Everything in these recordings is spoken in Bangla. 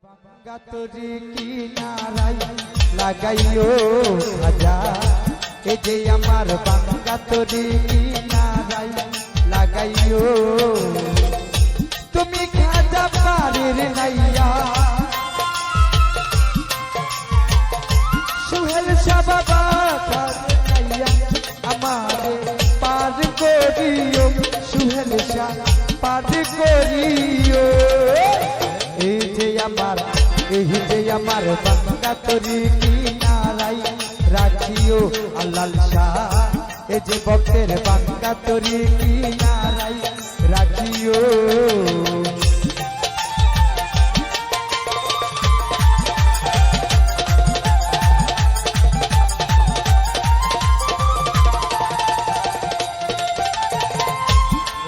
বাঙ্গাতরি কিনারাই লাগাইও খাজা, এ যে আমার বাঙ্গাতরি কিনারাই লাগাইও। তুমি খাজা পারের নাইয়া সুহেল সাবাবা নাইয়া আমারে পার করিও, সুহেল শাহ পার করিও। এই যে আমার বাঙ্গাতরি কিনারাই রাখিও আল্লাহ শাহ, এই যে ভক্তের বাঙ্গাতরি কিনারাই রাখিও।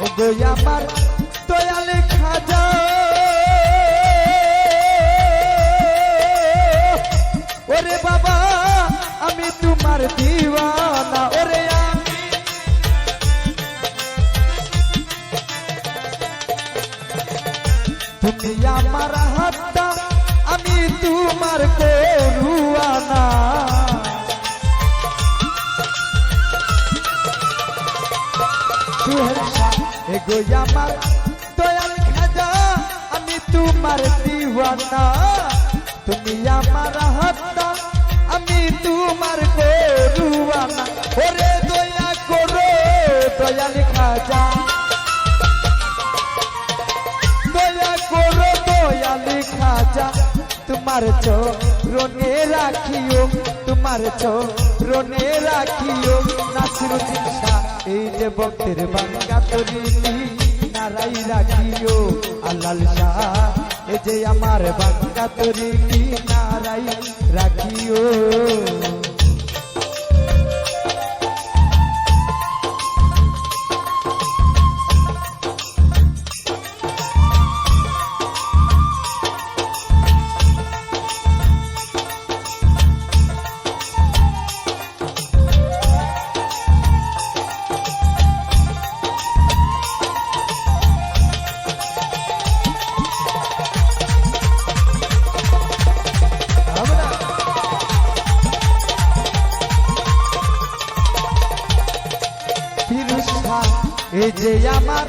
ও গো আমার দয়াল খাজা, ওরে বাবা আমি তোমার দিওয়ানা, ওরে তুমি আমার হাতটা আমি তোমার করুয়ানা। এগো আমার দয়াল খাজা আমি তোমার দিওয়ানা, তুমি আমার হাতটা আমি তোমার করুয়ানা। ওরে দয়া করো দয়াল খাজা, দয়া করো দয়াল খাজা, তোমার চরণে রাখিও, তোমার চরণে রাখিও। নাসিরুদ্দিন শাহ এই যে ভক্তের বাঙ্গাতরি কিনারাই রাখিও আল্লাহ শাহ, এই যে আমার বাঙ্গাতরি কিনারাই রাখিও। এই যে আমার